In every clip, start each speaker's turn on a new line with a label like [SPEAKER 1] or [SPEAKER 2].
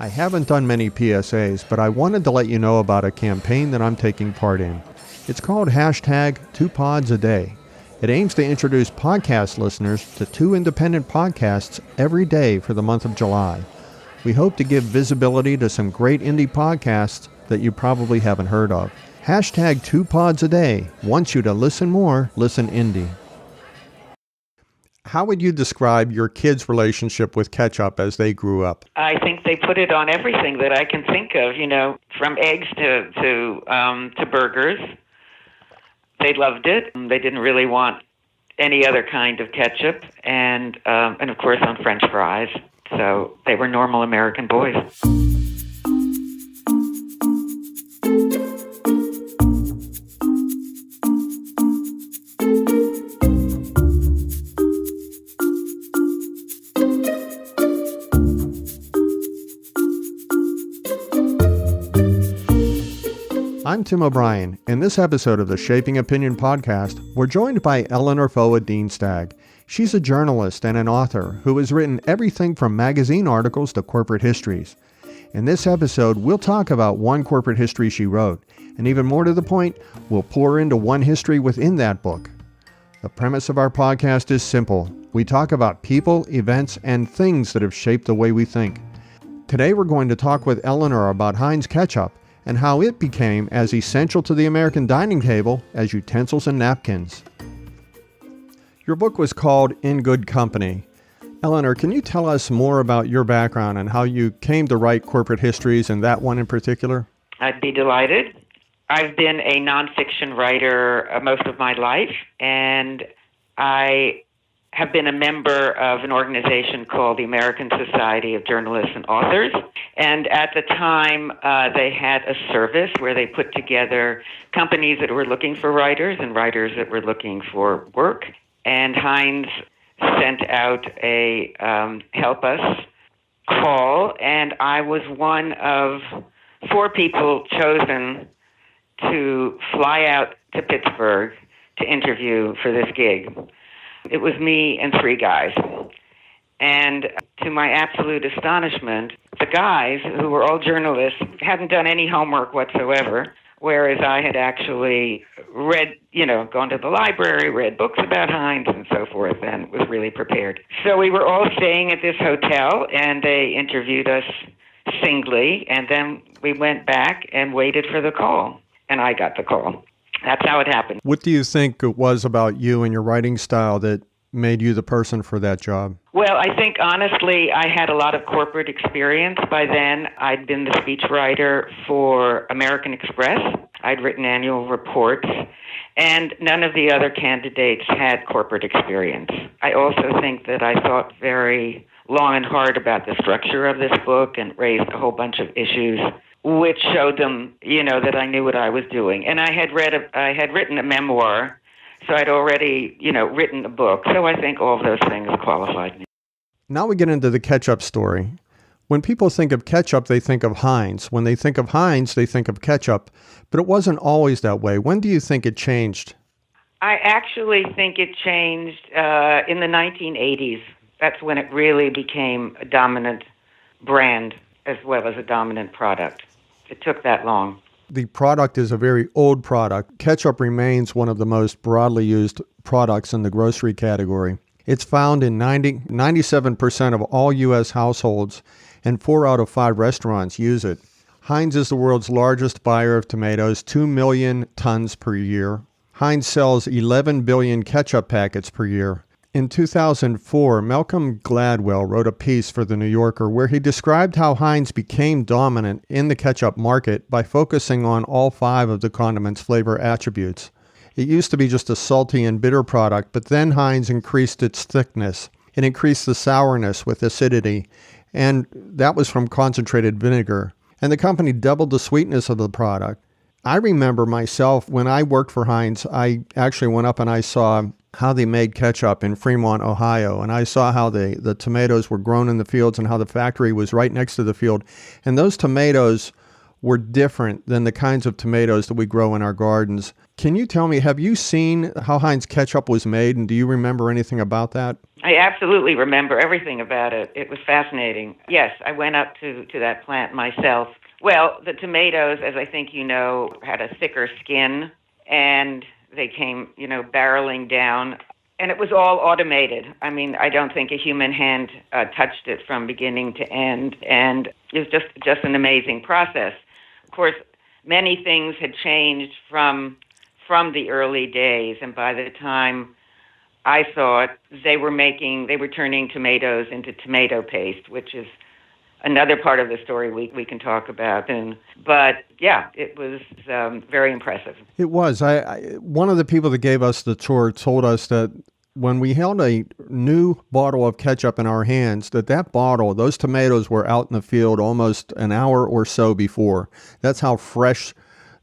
[SPEAKER 1] I haven't done many PSAs, but I wanted to let you know about a campaign that I'm taking part in. It's called hashtag 2pods-a-day. It aims to introduce podcast listeners to 2 independent podcasts every day for the month of July. We hope to give visibility to some great indie podcasts that you probably haven't heard of. Hashtag 2pods-a-day wants you to listen more, listen indie. How would you describe your kids' relationship with ketchup as they grew up?
[SPEAKER 2] I think they put it on everything that I can think of, from eggs to burgers. They loved it. They didn't really want any other kind of ketchup, and of course on French fries. So they were normal American boys.
[SPEAKER 1] I'm Tim O'Brien. In this episode of the Shaping Opinion podcast, we're joined by Eleanor Foa Dienstag. She's a journalist and an author who has written everything from magazine articles to corporate histories. In this episode, we'll talk about one corporate history she wrote, and even more to the point, we'll pour into one history within that book. The premise of our podcast is simple. We talk about people, events, and things that have shaped the way we think. Today we're going to talk with Eleanor about Heinz Ketchup, and how it became as essential to the American dining table as utensils and napkins. Your book was called In Good Company. Eleanor, can you tell us more about your background and how you came to write corporate histories, and that one in particular?
[SPEAKER 2] I'd be delighted. I've been a nonfiction writer most of my life, and I have been a member of an organization called the American Society of Journalists and Authors. And at the time, they had a service where they put together companies that were looking for writers and writers that were looking for work. And Heinz sent out a help us call, and I was one of 4 people chosen to fly out to Pittsburgh to interview for this gig. It was me and 3 guys. And to my absolute astonishment, the guys, who were all journalists, hadn't done any homework whatsoever, whereas I had actually read, gone to the library, read books about Heinz and so forth, and was really prepared. So we were all staying at this hotel, and they interviewed us singly, and then we went back and waited for the call, and I got the call. That's how it happened.
[SPEAKER 1] What do you think it was about you and your writing style that made you the person for that job?
[SPEAKER 2] Well, I think, honestly, I had a lot of corporate experience by then. I'd been the speechwriter for American Express. I'd written annual reports, and none of the other candidates had corporate experience. I also think that I thought very long and hard about the structure of this book and raised a whole bunch of issues which showed them, that I knew what I was doing. And I had written a memoir, so I'd already, written a book. So I think all of those things qualified me.
[SPEAKER 1] Now we get into the ketchup story. When people think of ketchup, they think of Heinz. When they think of Heinz, they think of ketchup. But it wasn't always that way. When do you think it changed?
[SPEAKER 2] I actually think it changed in the 1980s. That's when it really became a dominant brand as well as a dominant product. It took that long.
[SPEAKER 1] The product is a very old product. Ketchup remains one of the most broadly used products in the grocery category. It's found in 97% of all U.S. households, and 4 out of 5 restaurants use it. Heinz is the world's largest buyer of tomatoes, 2 million tons per year. Heinz sells 11 billion ketchup packets per year. In 2004, Malcolm Gladwell wrote a piece for The New Yorker where he described how Heinz became dominant in the ketchup market by focusing on all 5 of the condiment's flavor attributes. It used to be just a salty and bitter product, but then Heinz increased its thickness. It increased the sourness with acidity, and that was from concentrated vinegar. And the company doubled the sweetness of the product. I remember myself, when I worked for Heinz, I actually went up and I saw how they made ketchup in Fremont, Ohio, and I saw how the tomatoes were grown in the fields and how the factory was right next to the field. And those tomatoes were different than the kinds of tomatoes that we grow in our gardens. Can you tell me, have you seen how Heinz Ketchup was made, and do you remember anything about that?
[SPEAKER 2] I absolutely remember everything about it. It was fascinating. Yes, I went up to that plant myself. Well, the tomatoes, as I think you know, had a thicker skin, and they came, barreling down. And it was all automated. I mean, I don't think a human hand touched it from beginning to end. And it was just an amazing process. Of course, many things had changed from the early days. And by the time I saw it, they were turning tomatoes into tomato paste, which is another part of the story we can talk about. But yeah, it was very impressive.
[SPEAKER 1] It was. One of the people that gave us the tour told us that when we held a new bottle of ketchup in our hands, that bottle, those tomatoes were out in the field almost an hour or so before. That's how fresh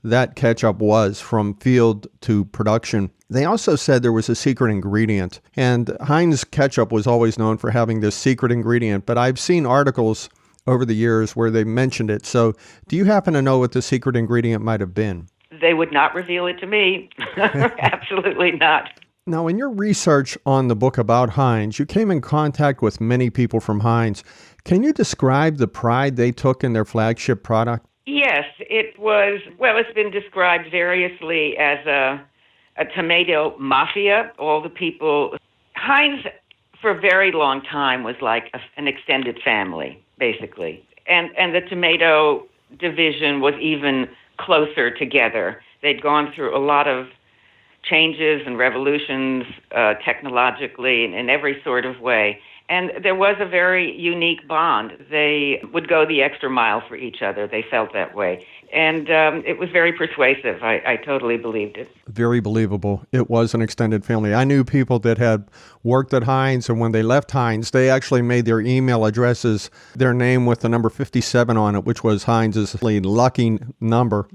[SPEAKER 1] that ketchup was from field to production. They also said there was a secret ingredient, and Heinz Ketchup was always known for having this secret ingredient, but I've seen articles over the years where they mentioned it. So do you happen to know what the secret ingredient might have been?
[SPEAKER 2] They would not reveal it to me. Absolutely not.
[SPEAKER 1] Now, in your research on the book about Heinz, you came in contact with many people from Heinz. Can you describe the pride they took in their flagship product?
[SPEAKER 2] Yes, it was, it's been described variously as a tomato mafia. All the people, Heinz for a very long time was like an extended family, basically. And the tomato division was even closer together. They'd gone through a lot of changes and revolutions technologically in every sort of way. And there was a very unique bond. They would go the extra mile for each other. They felt that way. And it was very persuasive. I totally believed it.
[SPEAKER 1] Very believable. It was an extended family. I knew people that had worked at Heinz, and when they left Heinz, they actually made their email addresses their name with the number 57 on it, which was Heinz's lucky number.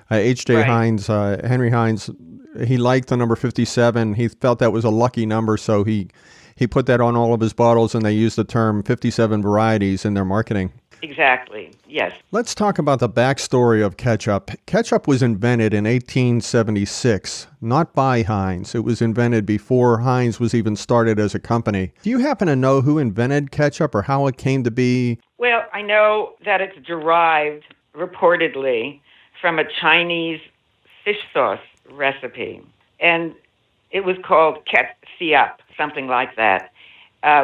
[SPEAKER 1] H.J.
[SPEAKER 2] Right.
[SPEAKER 1] Heinz, Henry Heinz, he liked the number 57. He felt that was a lucky number, so he put that on all of his bottles, and they used the term 57 varieties in their marketing.
[SPEAKER 2] Exactly, yes.
[SPEAKER 1] Let's talk about the backstory of ketchup. Ketchup was invented in 1876, not by Heinz. It was invented before Heinz was even started as a company. Do you happen to know who invented ketchup or how it came to be?
[SPEAKER 2] Well, I know that it's derived, reportedly, from a Chinese fish sauce recipe. And it was called ketchup, something like that,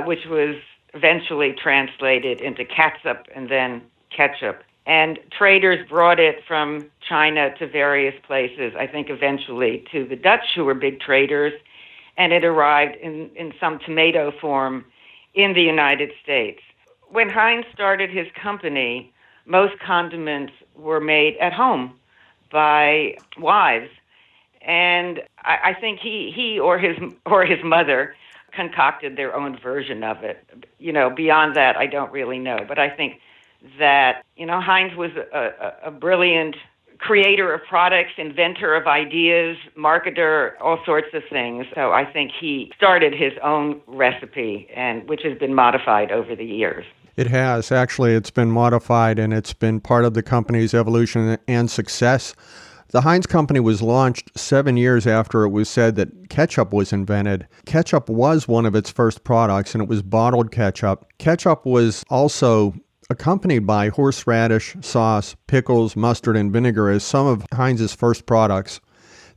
[SPEAKER 2] which was eventually translated into catsup and then ketchup. And traders brought it from China to various places, I think eventually to the Dutch, who were big traders, and it arrived in some tomato form in the United States. When Heinz started his company, most condiments were made at home by wives. And I think he or his mother concocted their own version of it. Beyond that, I don't really know. But I think that, Heinz was a brilliant creator of products, inventor of ideas, marketer, all sorts of things. So I think he started his own recipe, and which has been modified over the years.
[SPEAKER 1] It has. Actually, it's been modified, and it's been part of the company's evolution and success. The Heinz Company was launched 7 years after it was said that ketchup was invented. Ketchup was one of its first products, and it was bottled ketchup. Ketchup was also accompanied by horseradish sauce, pickles, mustard, and vinegar as some of Heinz's first products.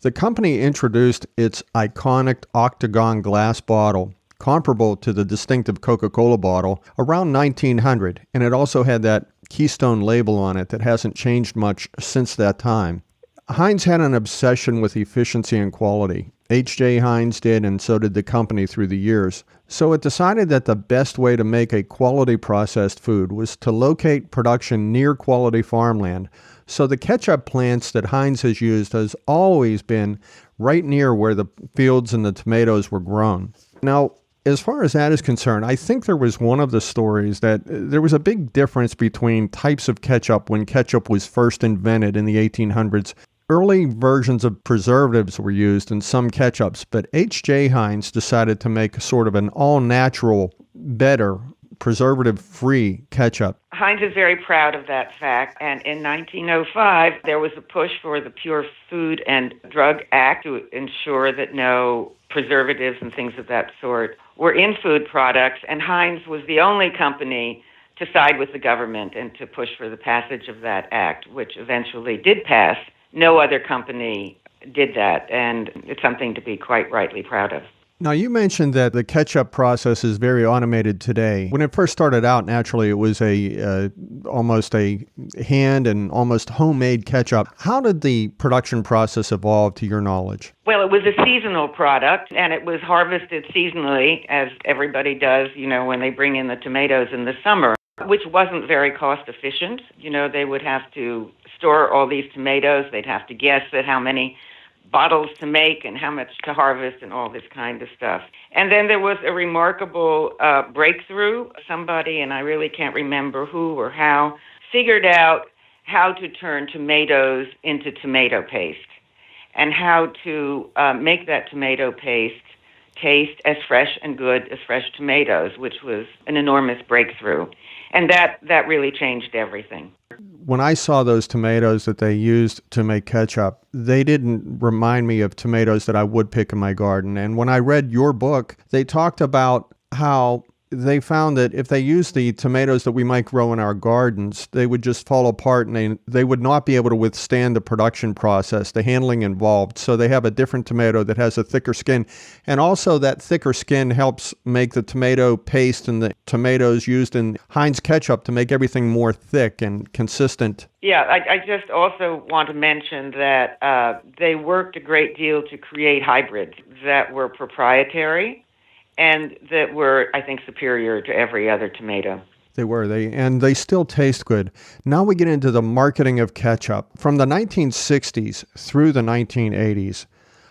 [SPEAKER 1] The company introduced its iconic octagon glass bottle, comparable to the distinctive Coca-Cola bottle, around 1900, and it also had that Keystone label on it that hasn't changed much since that time. Heinz had an obsession with efficiency and quality. H.J. Heinz did, and so did the company through the years. So it decided that the best way to make a quality processed food was to locate production near quality farmland. So the ketchup plants that Heinz has used has always been right near where the fields and the tomatoes were grown. Now, as far as that is concerned, I think there was one of the stories that there was a big difference between types of ketchup when ketchup was first invented in the 1800s. Early versions of preservatives were used in some ketchups, but H.J. Heinz decided to make sort of an all-natural, better preservative-free ketchup.
[SPEAKER 2] Heinz is very proud of that fact, and in 1905, there was a push for the Pure Food and Drug Act to ensure that no preservatives and things of that sort were in food products, and Heinz was the only company to side with the government and to push for the passage of that act, which eventually did pass. No other company did that, and it's something to be quite rightly proud of.
[SPEAKER 1] Now, you mentioned that the ketchup process is very automated today. When it first started out, naturally, it was almost a hand and almost homemade ketchup. How did the production process evolve, to your knowledge?
[SPEAKER 2] Well, it was a seasonal product, and it was harvested seasonally, as everybody does, when they bring in the tomatoes in the summer, which wasn't very cost efficient. They would have to store all these tomatoes. They'd have to guess at how many bottles to make and how much to harvest and all this kind of stuff. And then there was a remarkable breakthrough. Somebody, and I really can't remember who or how, figured out how to turn tomatoes into tomato paste and how to make that tomato paste taste as fresh and good as fresh tomatoes, which was an enormous breakthrough. And that really changed everything.
[SPEAKER 1] When I saw those tomatoes that they used to make ketchup, they didn't remind me of tomatoes that I would pick in my garden. And when I read your book, they talked about how they found that if they used the tomatoes that we might grow in our gardens, they would just fall apart and they would not be able to withstand the production process, the handling involved. So they have a different tomato that has a thicker skin. And also that thicker skin helps make the tomato paste and the tomatoes used in Heinz Ketchup to make everything more thick and consistent.
[SPEAKER 2] Yeah, I just also want to mention that they worked a great deal to create hybrids that were proprietary and that were, I think, superior to every other tomato.
[SPEAKER 1] They were. They still taste good. Now we get into the marketing of ketchup. From the 1960s through the 1980s,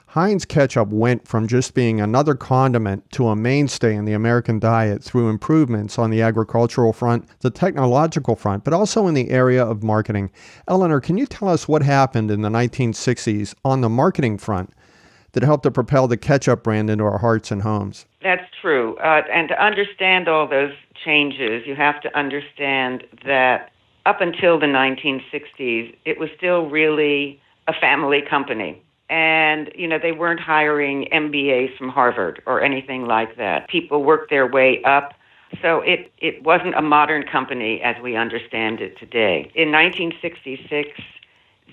[SPEAKER 1] Heinz Ketchup went from just being another condiment to a mainstay in the American diet through improvements on the agricultural front, the technological front, but also in the area of marketing. Eleanor, can you tell us what happened in the 1960s on the marketing front that helped to propel the ketchup brand into our hearts and homes?
[SPEAKER 2] That's true. And to understand all those changes, you have to understand that up until the 1960s, it was still really a family company. And, they weren't hiring MBAs from Harvard or anything like that. People worked their way up. So it wasn't a modern company as we understand it today. In 1966,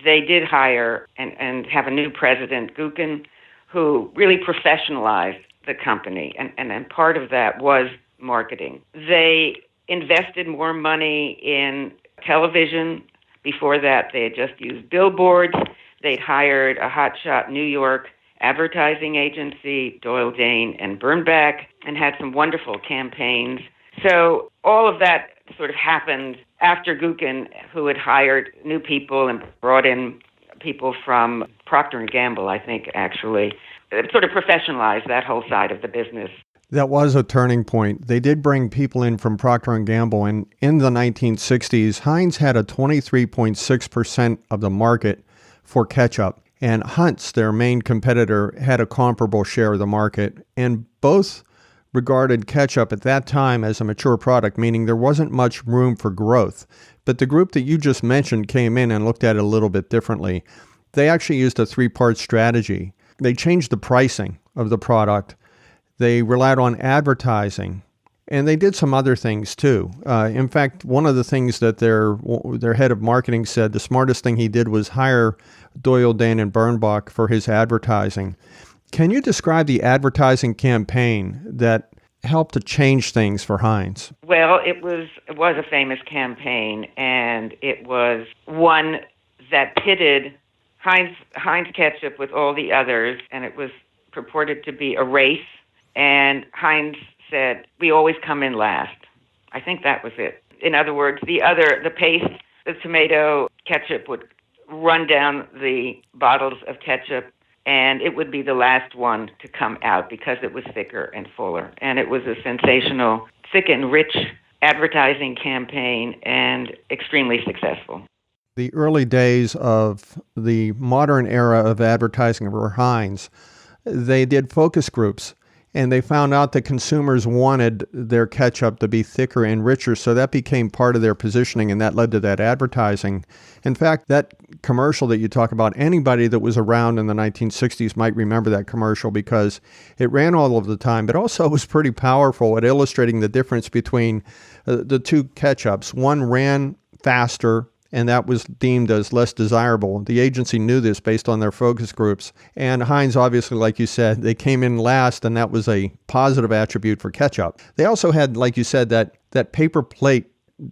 [SPEAKER 2] they did hire and have a new president, Gookin, who really professionalized the company, and part of that was marketing. They invested more money in television. Before that, they had just used billboards. They'd hired a hotshot New York advertising agency, Doyle, Dane, and Bernbach, and had some wonderful campaigns. So all of that sort of happened after Gookin, who had hired new people and brought in people from Procter & Gamble, I think, actually. It sort of professionalized that whole side of the business.
[SPEAKER 1] That was a turning point. They did bring people in from Procter & Gamble, and in the 1960s, Heinz had a 23.6% of the market for ketchup, and Hunt's, their main competitor, had a comparable share of the market, and both regarded ketchup at that time as a mature product, meaning there wasn't much room for growth. But the group that you just mentioned came in and looked at it a little bit differently. They actually used a three-part strategy. They changed the pricing of the product. They relied on advertising, and they did some other things too. In fact, one of the things that their head of marketing said, the smartest thing he did was hire Doyle, Dane, and Bernbach for his advertising. Can you describe the advertising campaign that helped to change things for Heinz?
[SPEAKER 2] Well, it was a famous campaign, and it was one that pitted Heinz Ketchup with all the others, and it was purported to be a race, and Heinz said, "We always come in last." I think that was it. In other words, the paste, the tomato ketchup would run down the bottles of ketchup, and it would be the last one to come out because it was thicker and fuller. And it was a sensational, thick and rich advertising campaign and extremely successful.
[SPEAKER 1] The early days of the modern era of advertising for Heinz, they did focus groups. and they found out that consumers wanted their ketchup to be thicker and richer, so that became part of their positioning, and that led to that advertising. In fact, that commercial that you talk about, anybody that was around in the 1960s might remember that commercial because it ran all of the time, but also it was pretty powerful at illustrating the difference between the two ketchups. One ran faster, and that was deemed as less desirable. The agency knew this based on their focus groups. And Heinz, obviously, like you said, they came in last, and that was a positive attribute for ketchup. They also had, like you said, that paper plate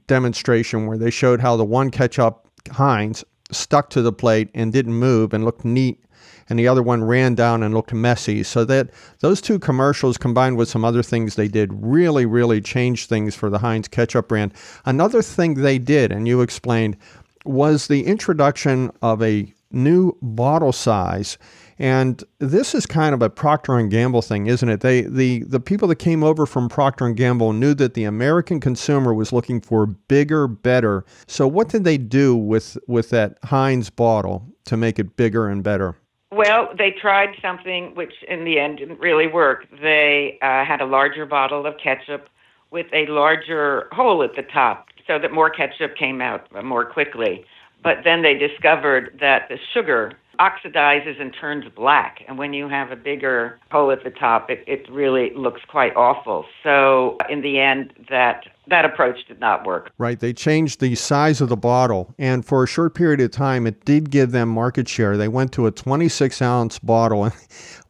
[SPEAKER 1] demonstration where they showed how the one ketchup, Heinz, stuck to the plate and didn't move and looked neat, and the other one ran down and looked messy. So that those two commercials, combined with some other things they did, really, really changed things for the Heinz ketchup brand. Another thing they did, and you explained, was the introduction of a new bottle size. And this is kind of a Procter & Gamble thing, isn't it? The people that came over from Procter & Gamble knew that the American consumer was looking for bigger, better. So what did they do with that Heinz bottle to make it bigger and better?
[SPEAKER 2] Well, they tried something which in the end didn't really work. They had a larger bottle of ketchup with a larger hole at the top so that more ketchup came out more quickly. But then they discovered that the sugar oxidizes and turns black. And when you have a bigger hole at the top, it really looks quite awful. So in the end, that approach did not work.
[SPEAKER 1] Right. They changed the size of the bottle. And for a short period of time, it did give them market share. They went to a 26-ounce bottle. And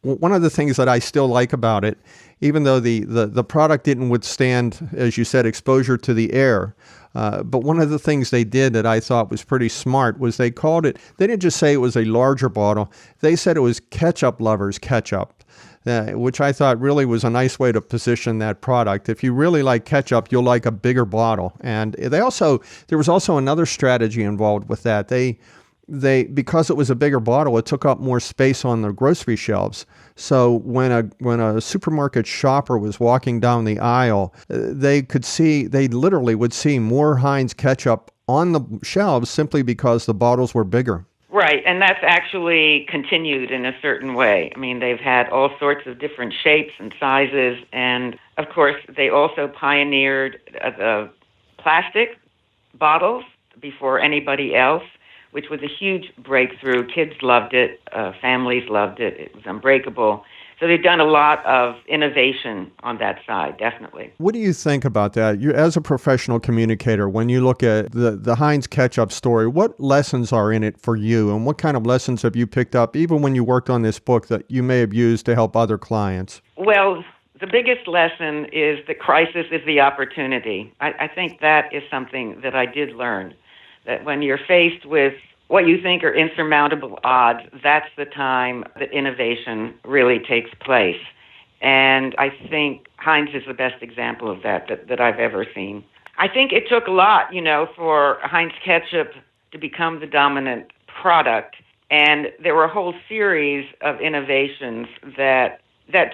[SPEAKER 1] one of the things that I still like about it, even though the product didn't withstand, as you said, exposure to the air, but one of the things they did that I thought was pretty smart was they didn't just say it was a larger bottle. They said it was ketchup lovers ketchup, which I thought really was a nice way to position that product. If you really like ketchup, you'll like a bigger bottle. And there was also another strategy involved with that. Because it was a bigger bottle, it took up more space on the grocery shelves. So when a supermarket shopper was walking down the aisle, they literally would see more Heinz ketchup on the shelves simply because the bottles were bigger.
[SPEAKER 2] Right, and that's actually continued in a certain way. I mean, they've had all sorts of different shapes and sizes, and of course, they also pioneered the plastic bottles before anybody else, which was a huge breakthrough. Kids loved it. Families loved it. It was unbreakable. So they've done a lot of innovation on that side, definitely.
[SPEAKER 1] What do you think about that? You, as a professional communicator, when you look at the Heinz Ketchup story, what lessons are in it for you? And what kind of lessons have you picked up, even when you worked on this book, that you may have used to help other clients?
[SPEAKER 2] Well, the biggest lesson is the crisis is the opportunity. I think that is something that I did learn. That when you're faced with what you think are insurmountable odds, that's the time that innovation really takes place. And I think Heinz is the best example of that I've ever seen. I think it took a lot, for Heinz Ketchup to become the dominant product. And there were a whole series of innovations that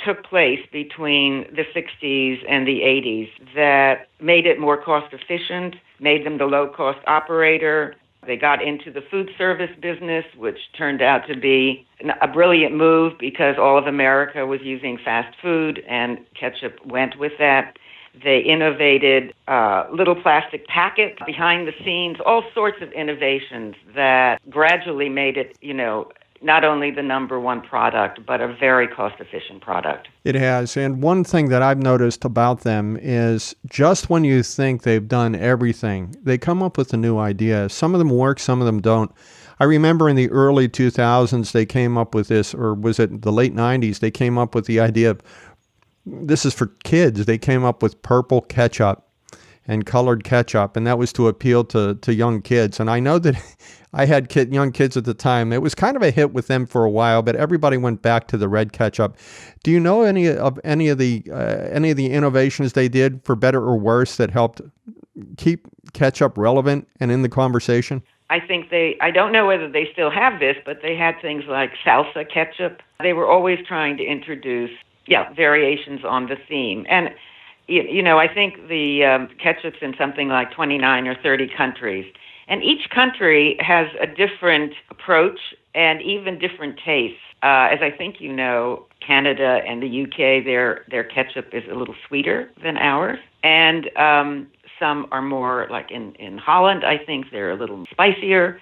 [SPEAKER 2] took place between the 60s and the 80s that made it more cost efficient, made them the low-cost operator. They got into the food service business, which turned out to be a brilliant move because all of America was using fast food, and ketchup went with that. They innovated little plastic packets behind the scenes, all sorts of innovations that gradually made it, not only the number one product, but a very cost-efficient product.
[SPEAKER 1] It has. And one thing that I've noticed about them is just when you think they've done everything, they come up with a new idea. Some of them work, some of them don't. I remember in the early 2000s, they came up with this, or was it the late 90s, they came up with the idea of, this is for kids, they came up with purple ketchup and colored ketchup, and that was to appeal to young kids. And I know that I had young kids at the time. It was kind of a hit with them for a while, but everybody went back to the red ketchup. Do you know any of the innovations they did, for better or worse, that helped keep ketchup relevant and in the conversation?
[SPEAKER 2] I think I don't know whether they still have this, but they had things like salsa ketchup. They were always trying to introduce, variations on the theme. And I think the ketchup's in something like 29 or 30 countries. And each country has a different approach and even different tastes. As I think you know, Canada and the UK, their ketchup is a little sweeter than ours. And some are more, like in Holland, I think they're a little spicier.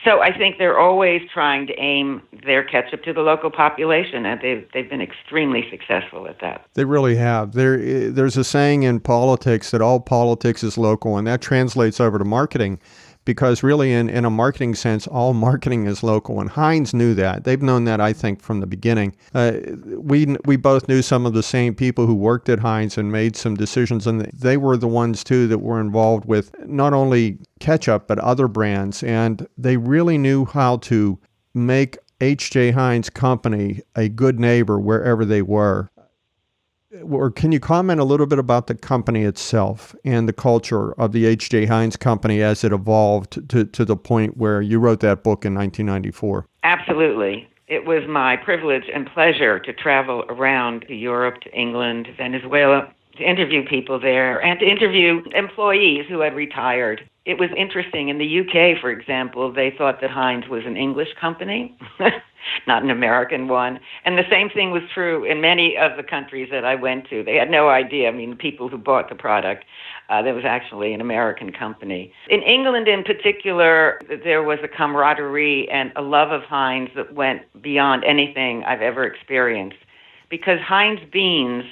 [SPEAKER 2] So I think they're always trying to aim their ketchup to the local population, and they've been extremely successful at that.
[SPEAKER 1] They really have. There's a saying in politics that all politics is local, and that translates over to marketing, because really in a marketing sense, all marketing is local, and Heinz knew that. They've known that, I think, from the beginning. We both knew some of the same people who worked at Heinz and made some decisions, and they were the ones, too, that were involved with not only ketchup, but other brands, and they really knew how to make H.J. Heinz Company a good neighbor wherever they were. Or can you comment a little bit about the company itself and the culture of the H.J. Heinz Company as it evolved to the point where you wrote that book in 1994?
[SPEAKER 2] Absolutely. It was my privilege and pleasure to travel around to Europe, to England, Venezuela, to interview people there and to interview employees who had retired. It was interesting. In the UK, for example, they thought that Heinz was an English company, not an American one. And the same thing was true in many of the countries that I went to. They had no idea. I mean, the people who bought the product, there was actually an American company. In England in particular, there was a camaraderie and a love of Heinz that went beyond anything I've ever experienced. Because Heinz beans,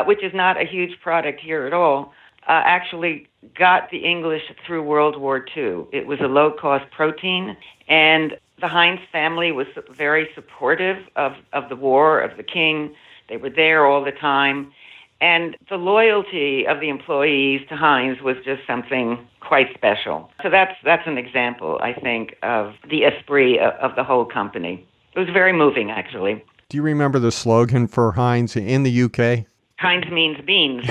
[SPEAKER 2] which is not a huge product here at all, actually got the English through World War II. It was a low-cost protein, and the Heinz family was very supportive of the war, of the king. They were there all the time. And the loyalty of the employees to Heinz was just something quite special. So that's an example, I think, of the esprit of the whole company. It was very moving, actually.
[SPEAKER 1] Do you remember the slogan for Heinz in the UK?
[SPEAKER 2] Heinz means beans.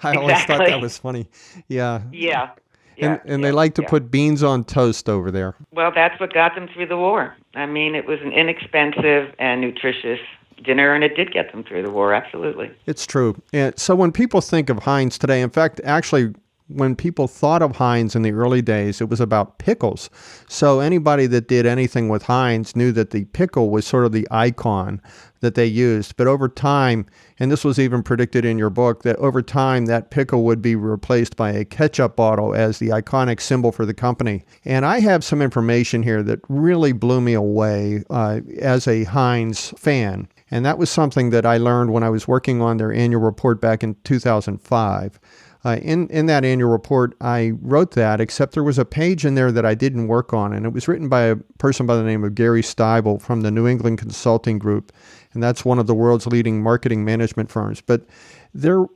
[SPEAKER 1] I always thought that was funny. Yeah.
[SPEAKER 2] Yeah.
[SPEAKER 1] And they like to put beans on toast over there.
[SPEAKER 2] Well, that's what got them through the war. I mean, it was an inexpensive and nutritious dinner, and it did get them through the war, absolutely.
[SPEAKER 1] It's true. And so when people think of Heinz today, in fact, actually, when people thought of Heinz in the early days, it was about pickles. So anybody that did anything with Heinz knew that the pickle was sort of the icon that they used. But over time, and this was even predicted in your book, that over time that pickle would be replaced by a ketchup bottle as the iconic symbol for the company. And I have some information here that really blew me away as a Heinz fan. And that was something that I learned when I was working on their annual report back in 2005. In that annual report, I wrote that, except there was a page in there that I didn't work on, and it was written by a person by the name of Gary Steibel from the New England Consulting Group, and that's one of the world's leading marketing management firms. But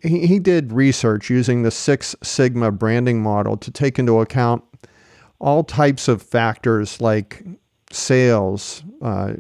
[SPEAKER 1] he did research using the Six Sigma branding model to take into account all types of factors like sales,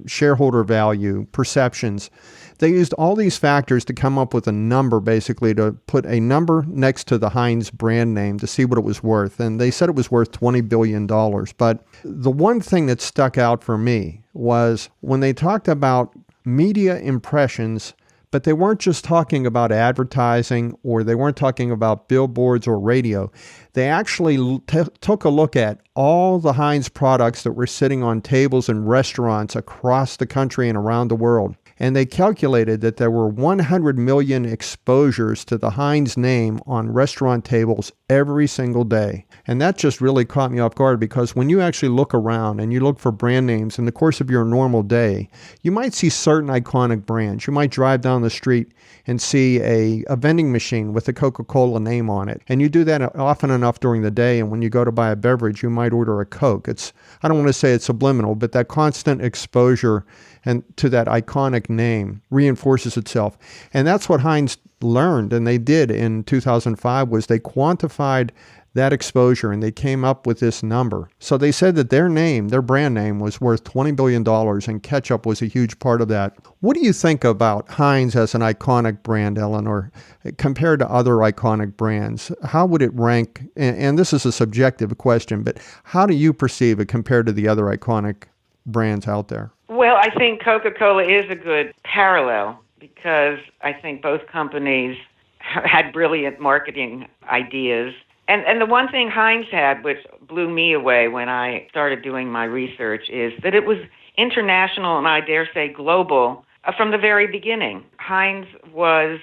[SPEAKER 1] shareholder value, perceptions. They used all these factors to come up with a number, basically, to put a number next to the Heinz brand name to see what it was worth. And they said it was worth $20 billion. But the one thing that stuck out for me was when they talked about media impressions, but they weren't just talking about advertising, or they weren't talking about billboards or radio. They actually took a look at all the Heinz products that were sitting on tables in restaurants across the country and around the world. And they calculated that there were 100 million exposures to the Heinz name on restaurant tables every single day. And that just really caught me off guard, because when you actually look around and you look for brand names in the course of your normal day, you might see certain iconic brands. You might drive down the street and see a vending machine with a Coca-Cola name on it. And you do that often enough during the day, and when you go to buy a beverage, you might order a Coke. I don't want to say it's subliminal, but that constant exposure and to that iconic name reinforces itself. And that's what Heinz learned, and they did in 2005, was they quantified that exposure, and they came up with this number. So they said that their brand name, was worth $20 billion, and ketchup was a huge part of that. What do you think about Heinz as an iconic brand, Eleanor, compared to other iconic brands? How would it rank? And this is a subjective question, but how do you perceive it compared to the other iconic brands out there?
[SPEAKER 2] Well, I think Coca-Cola is a good parallel, because I think both companies had brilliant marketing ideas, And the one thing Heinz had, which blew me away when I started doing my research, is that it was international and I dare say global from the very beginning. Heinz was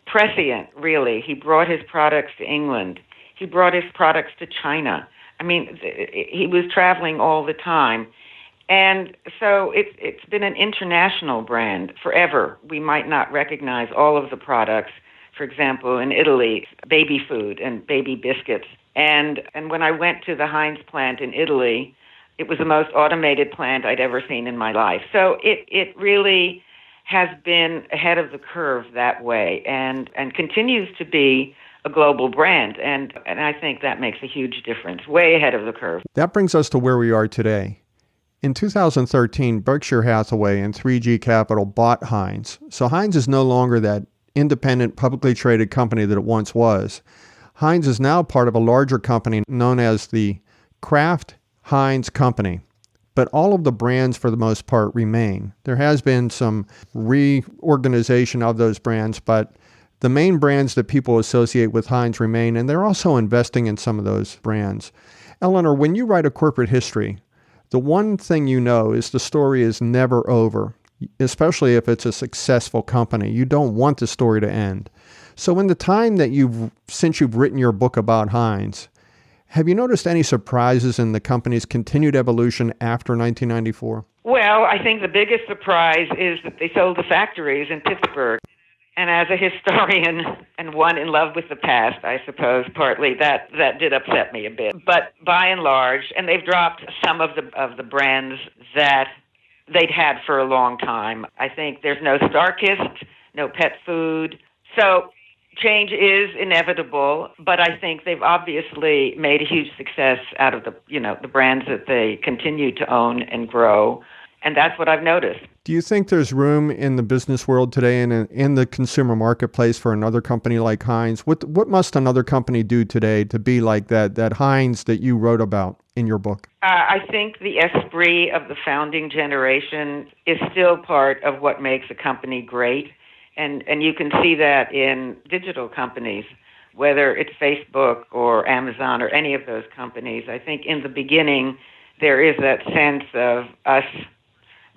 [SPEAKER 2] prescient, really. He brought his products to England. He brought his products to China. I mean, he was traveling all the time. And so it's been an international brand forever. We might not recognize all of the products. For example, in Italy, baby food and baby biscuits. And when I went to the Heinz plant in Italy, it was the most automated plant I'd ever seen in my life. So it really has been ahead of the curve that way and continues to be a global brand. And I think that makes a huge difference, way ahead of the curve.
[SPEAKER 1] That brings us to where we are today. In 2013, Berkshire Hathaway and 3G Capital bought Heinz. So Heinz is no longer that independent, publicly traded company that it once was. Heinz is now part of a larger company known as the Kraft Heinz Company. But all of the brands, for the most part, remain. There has been some reorganization of those brands, but the main brands that people associate with Heinz remain, and they're also investing in some of those brands. Eleanor, when you write a corporate history, the one thing you know is the story is never over. Especially if it's a successful company. You don't want the story to end. So in the time that since you've written your book about Heinz, have you noticed any surprises in the company's continued evolution after 1994?
[SPEAKER 2] Well, I think the biggest surprise is that they sold the factories in Pittsburgh. And as a historian and one in love with the past, I suppose, partly, that did upset me a bit. But by and large, and they've dropped some of the brands that they'd had for a long time. I think there's no Starkist, no pet food. So change is inevitable, but I think they've obviously made a huge success out of the brands that they continue to own and grow. And that's what I've noticed.
[SPEAKER 1] Do you think there's room in the business world today and in the consumer marketplace for another company like Heinz? What must another company do today to be like that Heinz that you wrote about in your book?
[SPEAKER 2] I think the esprit of the founding generation is still part of what makes a company great. And you can see that in digital companies, whether it's Facebook or Amazon or any of those companies. I think in the beginning, there is that sense of us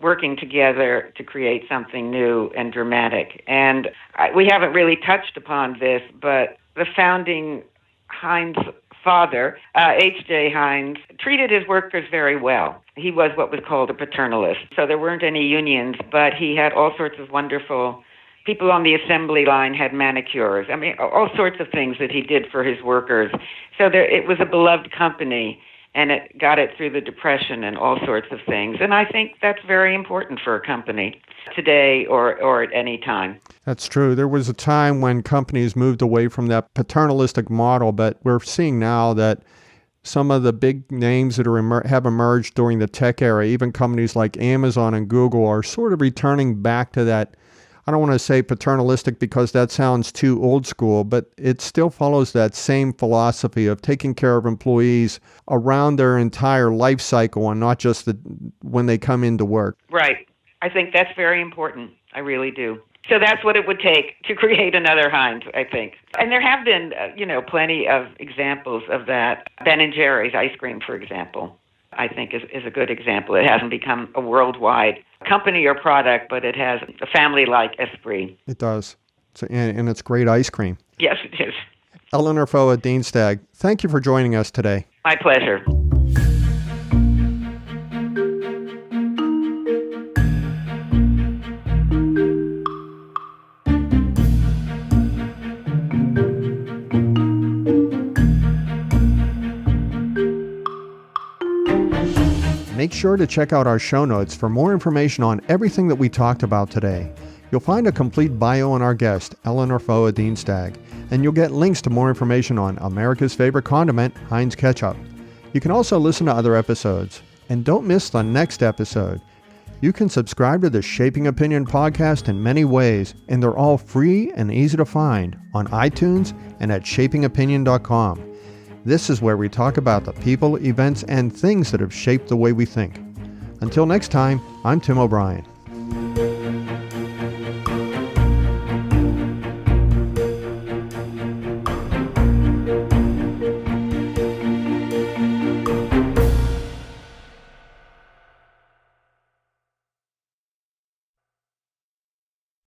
[SPEAKER 2] working together to create something new and dramatic. And we haven't really touched upon this, but the founding Heinz father, H.J. Heinz, treated his workers very well. He was what was called a paternalist. So there weren't any unions, but he had all sorts of wonderful people on the assembly line had manicures. I mean, all sorts of things that he did for his workers. So it was a beloved company. And it got it through the Depression and all sorts of things. And I think that's very important for a company today or at any time.
[SPEAKER 1] That's true. There was a time when companies moved away from that paternalistic model, but we're seeing now that some of the big names that have emerged during the tech era, even companies like Amazon and Google, are sort of returning back to that. I don't want to say paternalistic because that sounds too old school, but it still follows that same philosophy of taking care of employees around their entire life cycle and not just when they come into work.
[SPEAKER 2] Right. I think that's very important. I really do. So that's what it would take to create another Heinz, I think. And there have been, plenty of examples of that. Ben & Jerry's ice cream, for example, I think is a good example. It hasn't become a worldwide company or product, but it has a family-like esprit.
[SPEAKER 1] It does. And it's great ice cream.
[SPEAKER 2] Yes, it is.
[SPEAKER 1] Eleanor Foa Dienstag, thank you for joining us today.
[SPEAKER 2] My pleasure.
[SPEAKER 1] Make sure to check out our show notes for more information on everything that we talked about today. You'll find a complete bio on our guest, Eleanor Foa Dienstag, and you'll get links to more information on America's favorite condiment, Heinz Ketchup. You can also listen to other episodes. And don't miss the next episode. You can subscribe to the Shaping Opinion podcast in many ways, and they're all free and easy to find on iTunes and at shapingopinion.com. This is where we talk about the people, events, and things that have shaped the way we think. Until next time, I'm Tim O'Brien.